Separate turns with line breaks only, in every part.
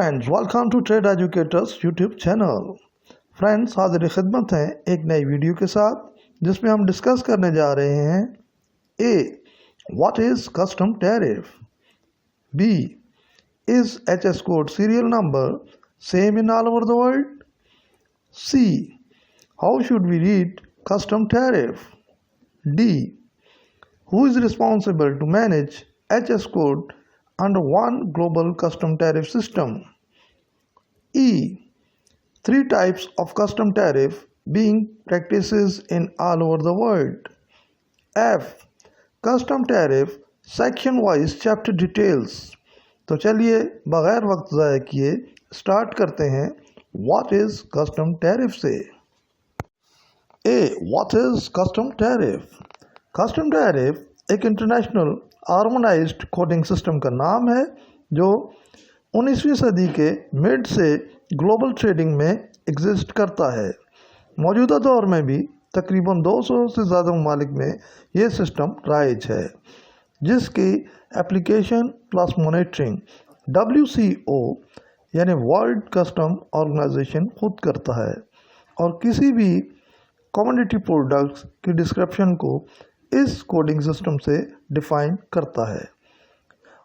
Friends, welcome to trade educators YouTube channel. Friends, हाजिर खिदमत हैं एक नई वीडियो के साथ जिसमें हम डिस्कस करने जा रहे हैं A. What is custom tariff, B. Is HS code serial number same in all over the world, C. How should we read custom tariff, D. Who is responsible to manage HS code under one global custom tariff system. E. Three types of custom tariff being practices in all over the world. F. Custom tariff section wise chapter details. तो चलिए बगैर वक्त ज़ाया किए start करते हैं What is custom tariff से। A. What is custom tariff? Custom tariff एक इंटरनेशनल हार्मोनाइज्ड कोडिंग सिस्टम का नाम है जो 19वीं सदी के मिड से ग्लोबल ट्रेडिंग में एग्जिस्ट करता है। मौजूदा दौर में भी तकरीबन 200 से ज़्यादा ममालिक में ये सिस्टम राइज है, जिसकी एप्लीकेशन प्लस मॉनिटरिंग WCO यानी वर्ल्ड कस्टम ऑर्गेनाइजेशन खुद करता है और किसी भी कमोडिटी प्रोडक्ट्स की डिस्क्रिप्शन को इस कोडिंग सिस्टम से डिफ़ाइन करता है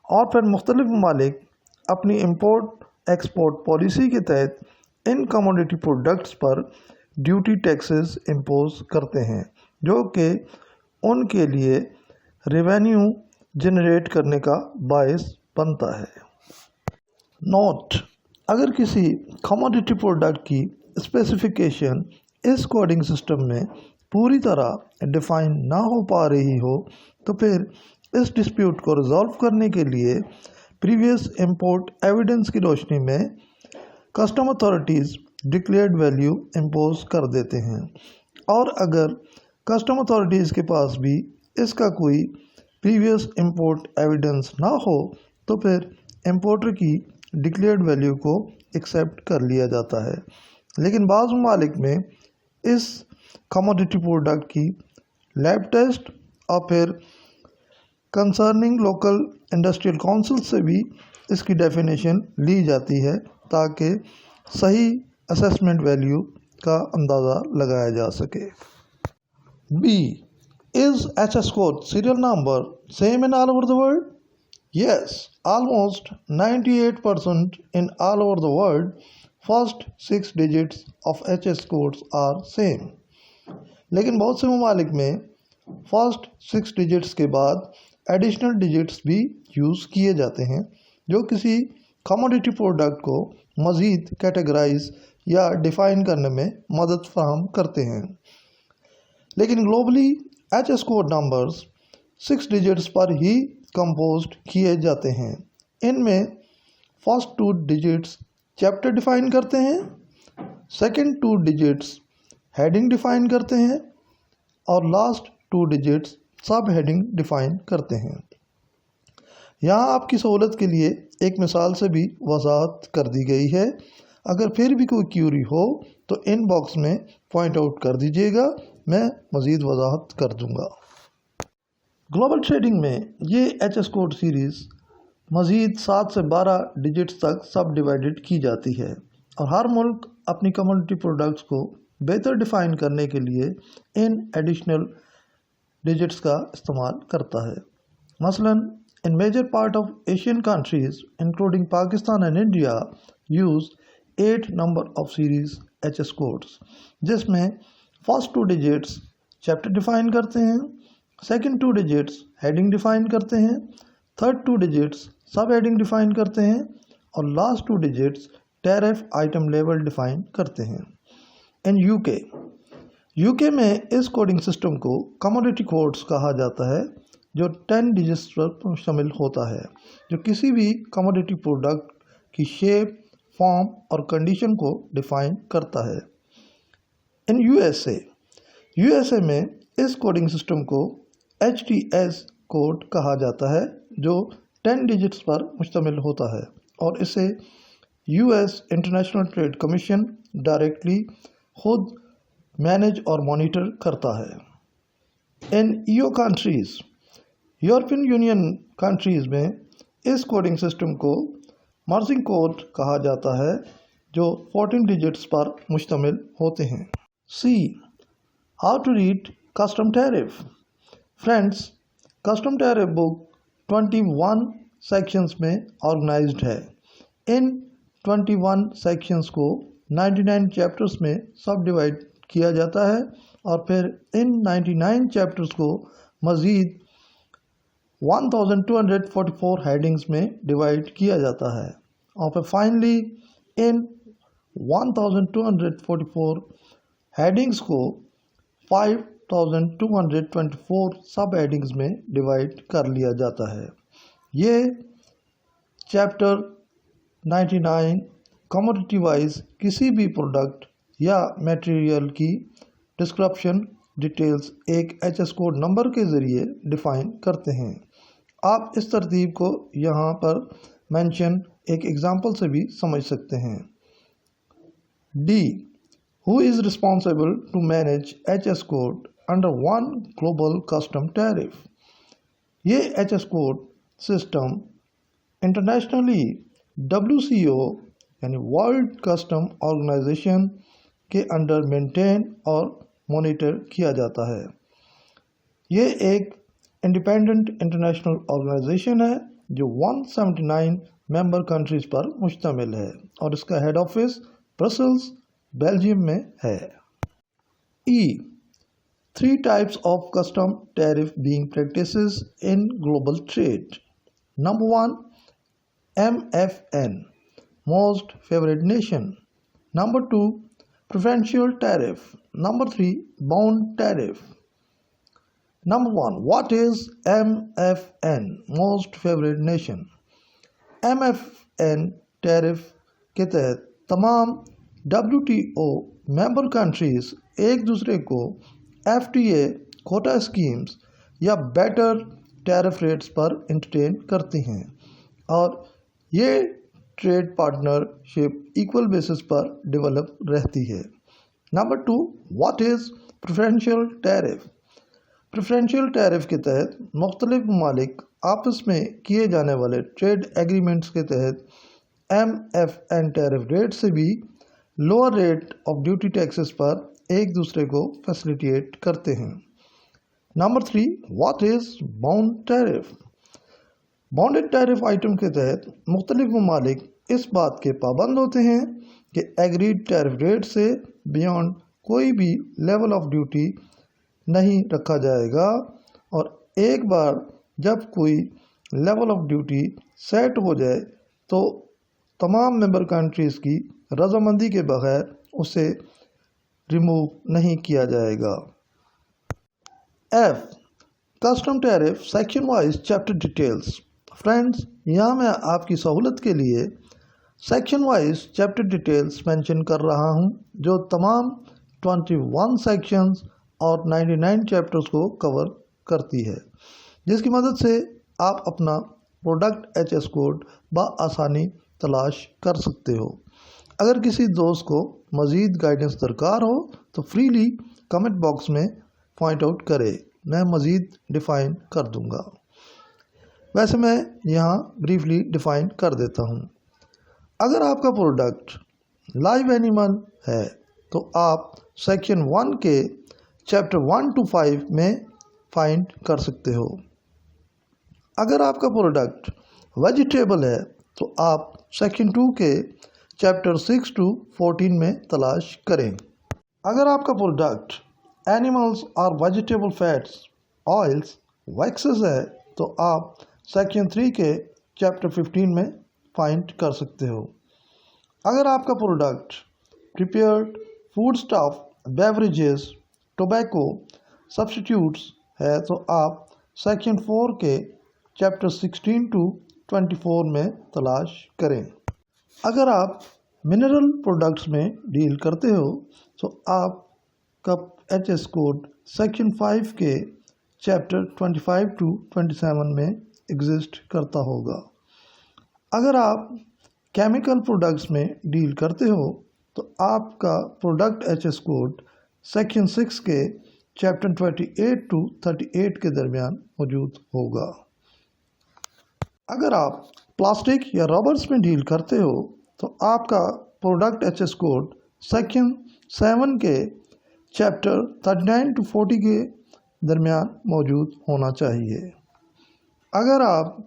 और फिर मुख्तलिफ ममालिक अपनी इंपोर्ट एक्सपोर्ट पॉलिसी के तहत इन कमोडिटी प्रोडक्ट्स पर ड्यूटी टैक्सेस इम्पोज करते हैं जो कि उनके लिए रेवेन्यू जनरेट करने का बायस बनता है। नोट: अगर किसी कमोडिटी प्रोडक्ट की स्पेसिफिकेशन इस कोडिंग सिस्टम में पूरी तरह डिफ़ाइन ना हो पा रही हो तो फिर इस डिस्प्यूट को रिजॉल्व करने के लिए प्रीवियस इंपोर्ट एविडेंस की रोशनी में custom authorities declared value impose कर देते हैं और अगर कस्टम अथॉरिटीज़ के पास भी इसका कोई प्रीवियस इंपोर्ट एविडेंस ना हो तो फिर इंपोर्टर की डिक्लेयर्ड वैल्यू को एक्सेप्ट कर लिया जाता है। लेकिन बाज़ ममालिक में इस कमोडिटी प्रोडक्ट की लैब टेस्ट और फिर कंसर्निंग लोकल इंडस्ट्रियल काउंसिल से भी इसकी डेफिनेशन ली जाती है ताकि सही असेसमेंट वैल्यू का अंदाज़ा लगाया जा सके। B. Is HS code serial number same in all over the world? Yes, almost 98% in all over the world first 6 digits of HS codes are same. लेकिन बहुत से ममालिक में फर्स्ट 6 डिजिट्स के बाद एडिशनल डिजिट्स भी यूज़ किए जाते हैं जो किसी कमोडिटी प्रोडक्ट को मज़ीद कैटेगराइज या डिफ़ाइन करने में मदद फराहम करते हैं। लेकिन globally HS code numbers 6 digits पर ही कंपोज्ड किए जाते हैं। इनमें फर्स्ट 2 डिजिट्स चैप्टर डिफ़ाइन करते हैं, सेकंड 2 डिजिट्स हेडिंग डिफ़ाइन करते हैं और last 2 digits subheading define करते हैं। यहाँ आपकी सहूलत के लिए एक मिसाल से भी वजाहत कर दी गई है। अगर फिर भी कोई क्यूरी हो तो इनबॉक्स में पॉइंट आउट कर दीजिएगा, मैं मज़ीद वजाहत कर दूँगा। ग्लोबल ट्रेडिंग में ये HS कोड सीरीज़ मज़ीद 7 से 12 डिजिट्स तक सब डिवाइडेड की जाती है और हर मुल्क अपनी कमोडिटी प्रोडक्ट्स को बेहतर डिफ़ाइन करने के लिए इन एडिशनल डिजिट्स का इस्तेमाल करता है। मसलन in major part of Asian countries including Pakistan and India use 8 number of series HS codes, जिसमें फर्स्ट 2 डिजिट्स चैप्टर डिफ़ाइन करते हैं, सेकंड 2 डिजिट्स हेडिंग डिफ़ाइन करते हैं, third 2 digits subheading define करते हैं और last 2 digits tariff item level define करते हैं। इन यूके में इस कोडिंग सिस्टम को कमोडिटी कोड्स कहा जाता है जो 10 डिजिट्स पर शामिल होता है जो किसी भी कमोडिटी प्रोडक्ट की शेप, फॉर्म और कंडीशन को डिफ़ाइन करता है। इन यूएसए में इस कोडिंग सिस्टम को HTS कोड कहा जाता है जो 10 डिजिट्स पर मुश्तमिल होता है और इसे US international trade commission directly खुद मैनेज और मॉनिटर करता है। इन EU countries European union countries में इस कोडिंग सिस्टम को मार्जिन कोड कहा जाता है, जो 14 डिजिट्स पर मुश्तमिल होते हैं। C, how to read custom tariff. Friends, custom tariff book 21 sections में ऑर्गेनाइज्ड है। इन 21 सेक्शंस को 99 चैप्टर्स में सब डिवाइड किया जाता है और फिर इन 99 चैप्टर्स को मज़ीद 1244 हेडिंग्स में डिवाइड किया जाता है और फिर फाइनली इन 1244 हेडिंग्स को 5224 सब हेडिंग्स में डिवाइड कर लिया जाता है। ये चैप्टर 99 कमोडिटी वाइज किसी भी प्रोडक्ट या मटेरियल की डिस्क्रिप्शन डिटेल्स एक HS कोड नंबर के ज़रिए डिफ़ाइन करते हैं। आप इस तरतीब को यहाँ पर मेंशन एक एग्ज़ाम्पल से भी समझ सकते हैं। D, who is responsible to manage HS code under one global custom tariff? ये HS code system internationally WCO यानी वर्ल्ड कस्टम ऑर्गेनाइजेशन के अंडर मेंटेन और मॉनिटर किया जाता है। ये एक इंडिपेंडेंट इंटरनेशनल ऑर्गेनाइजेशन है जो 179 मेंबर कंट्रीज पर मुश्तमिल है और इसका हेड ऑफिस ब्रसेल्स, बेल्जियम में है। E, 3 types of custom tariff being practices in global trade. Number 1, MFN, most favored nation. Number 2, preferential tariff. Number 3, bound tariff. Number 1, what is MFN, most favored nation? MFN tariff के तहत तमाम WTO member countries एक दूसरे को FTA Kota schemes या better tariff rates पर entertain करती हैं और ये ट्रेड पार्टनरशिप इक्वल बेसिस पर डेवलप रहती है। Number 2, what is preferential tariff. Preferential tariff के तहत मुख्तलिफ ममालिक आपस में किए जाने वाले ट्रेड एग्रीमेंट्स के तहत MFN टैरिफ रेट से भी lower rate of duty taxes पर एक दूसरे को फैसिलिटेट करते हैं। Number 3, what is bound tariff. Bounded tariff item के तहत मुख्तलिफ ममालिक इस बात के पाबंद होते हैं कि एग्रीड टैरिफ रेट से बियॉन्ड कोई भी लेवल ऑफ ड्यूटी नहीं रखा जाएगा और एक बार जब कोई लेवल ऑफ ड्यूटी सेट हो जाए तो तमाम मेंबर कंट्रीज़ की रजामंदी के बगैर उसे रिमूव नहीं किया जाएगा। F, custom tariff section wise chapter details. Friends, यहाँ मैं आपकी सहूलत के लिए section wise chapter details mention कर रहा हूँ जो तमाम 21 सेक्शंस और 99 चैप्टर्स को कवर करती है, जिसकी मदद से आप अपना प्रोडक्ट HS कोड बआसानी तलाश कर सकते हो। अगर किसी दोस्त को मज़ीद गाइडेंस दरकार हो तो फ्रीली कमेंट बॉक्स में पॉइंट आउट करे, मैं मज़ीद डिफ़ाइन कर दूंगा। वैसे मैं यहाँ ब्रीफली डिफ़ाइन कर देता हूँ। अगर आपका प्रोडक्ट लाइव एनिमल है तो आप सेक्शन 1 के चैप्टर 1 to 5 में फाइंड कर सकते हो। अगर आपका प्रोडक्ट वेजिटेबल है तो आप सेक्शन 2 के चैप्टर 6 to 14 में तलाश करें। अगर आपका प्रोडक्ट एनिमल्स और वेजिटेबल फैट्स, ऑयल्स, वैक्सेस है तो आप सेक्शन 3 के चैप्टर 15 में फाइंड कर सकते हो। अगर आपका product prepared food stuff, beverages, tobacco, substitutes है तो आप सेक्शन 4 के चैप्टर 16 to 24 में तलाश करें। अगर आप मिनरल प्रोडक्ट्स में डील करते हो तो आपका HS कोड सेक्शन 5 के चैप्टर 25 to 27 में एग्जिस्ट करता होगा। अगर आप केमिकल प्रोडक्ट्स में डील करते हो तो आपका प्रोडक्ट HS कोड सेक्शन 6 के चैप्टर 28 to 38 के दरमियान मौजूद होगा। अगर आप प्लास्टिक या रबर्स में डील करते हो तो आपका प्रोडक्ट एचएस कोड सेक्शन 7 के चैप्टर 39 to 40 के दरमियान मौजूद होना चाहिए। अगर आप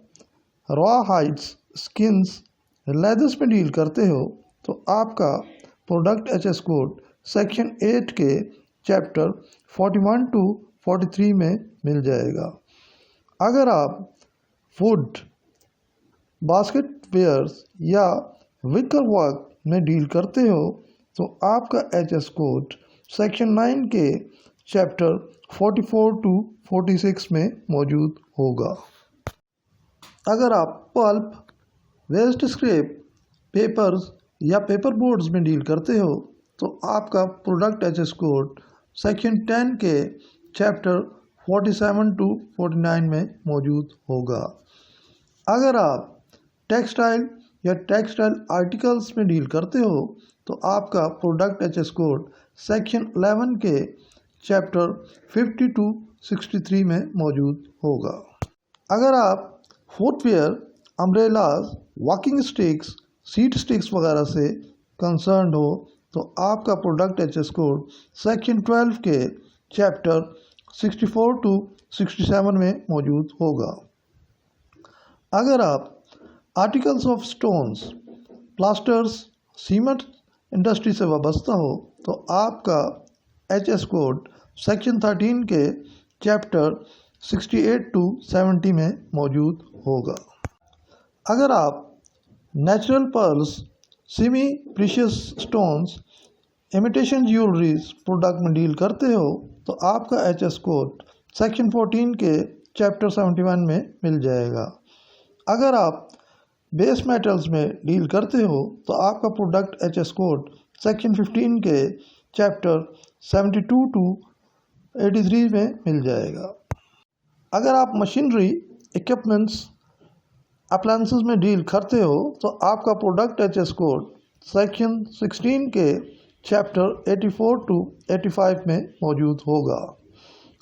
रॉ हाइड्स, स्किन्स, लेदर्स में डील करते हो तो आपका प्रोडक्ट एचएस कोड सेक्शन 8 के चैप्टर 41 to 43 में मिल जाएगा। अगर आप वुड, बास्केट वेयर्स या विकर वर्क में डील करते हो तो आपका एचएस कोड सेक्शन 9 के चैप्टर 44 to 46 में मौजूद होगा। अगर आप पल्प, वेस्ट स्क्रैप, पेपर्स या पेपर बोर्ड्स में डील करते हो तो आपका प्रोडक्ट एचएस कोड सेक्शन 10 के चैप्टर 47 to 49 में मौजूद होगा। अगर आप टेक्सटाइल या टेक्सटाइल आर्टिकल्स में डील करते हो तो आपका प्रोडक्ट एचएस कोड सेक्शन 11 के चैप्टर 50 to 63 में मौजूद होगा। अगर आप footwear, umbrellas, walking sticks, seat sticks वगैरह से कंसर्न्ड हो तो आपका प्रोडक्ट एचएस कोड सेक्शन 12 के चैप्टर 64 to 67 में मौजूद होगा। अगर आप articles of stones, plasters, cement industry से वाबस्ता हो तो आपका एचएस कोड सेक्शन 13 के चैप्टर 68 to 70 में मौजूद होगा। अगर आप natural pearls, semi precious stones, imitation jewelleries product में डील करते हो तो आपका एचएस कोड सेक्शन 14 के चैप्टर 71 में मिल जाएगा। अगर आप बेस मेटल्स में डील करते हो तो आपका प्रोडक्ट एचएस कोड सेक्शन 15 के चैप्टर 72 to 83 में मिल जाएगा। अगर आप मशीनरी, इक्विपमेंट्स, अप्लायंसेस में डील करते हो तो आपका प्रोडक्ट एचएस कोड सेक्शन 16 के चैप्टर 84 to 85 में मौजूद होगा।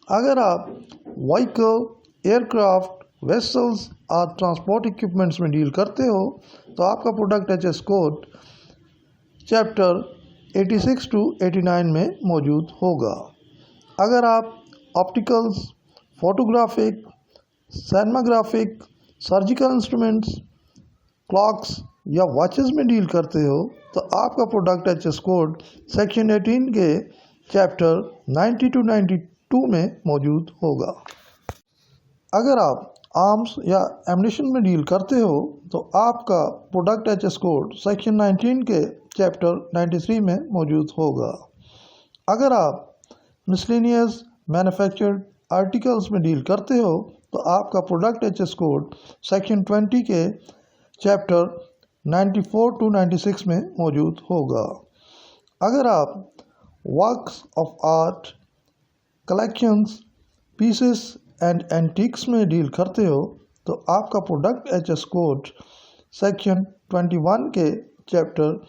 अगर आप व्हीकल, एयरक्राफ्ट, वेसल्स और ट्रांसपोर्ट इक्विपमेंट्स में डील करते हो तो आपका product HS code chapter 86 to 89 में मौजूद होगा। अगर आप opticals, photographic, cinematographic, surgical instruments, clocks या वॉचेस में डील करते हो तो आपका प्रोडक्ट एचएस कोड सेक्शन 18 के चैप्टर 90 to 92 में मौजूद होगा। अगर आप आर्म्स या एम्यूनिशन में डील करते हो तो आपका प्रोडक्ट एचएस कोड सेक्शन 19 के चैप्टर 93 में मौजूद होगा। अगर आप मिसलेनियस मैन्युफैक्चर्ड आर्टिकल्स में डील करते हो तो आपका प्रोडक्ट एचएस कोड सेक्शन 20 के चैप्टर 94 to 96 में मौजूद होगा। अगर आप works of art, collections, pieces and antiques में डील करते हो तो आपका प्रोडक्ट एचएस कोड सेक्शन 21 के चैप्टर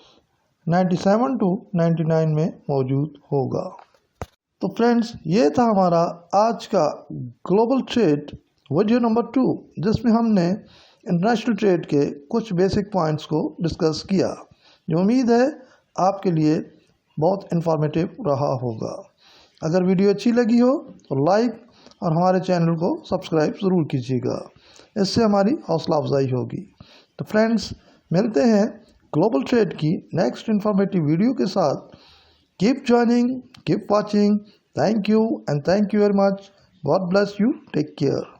97 to 99 में मौजूद होगा। तो फ्रेंड्स, ये था हमारा आज का ग्लोबल ट्रेड वीडियो नंबर 2 जिसमें हमने इंटरनेशनल ट्रेड के कुछ बेसिक पॉइंट्स को डिस्कस किया, जो उम्मीद है आपके लिए बहुत इन्फॉर्मेटिव रहा होगा। अगर वीडियो अच्छी लगी हो तो लाइक और हमारे चैनल को सब्सक्राइब ज़रूर कीजिएगा, इससे हमारी हौसला अफजाई होगी। तो फ्रेंड्स, मिलते हैं ग्लोबल ट्रेड की नेक्स्ट इन्फॉर्मेटिव वीडियो के साथ। Keep joining, keep watching. Thank you and thank you very much. God bless you. Take care.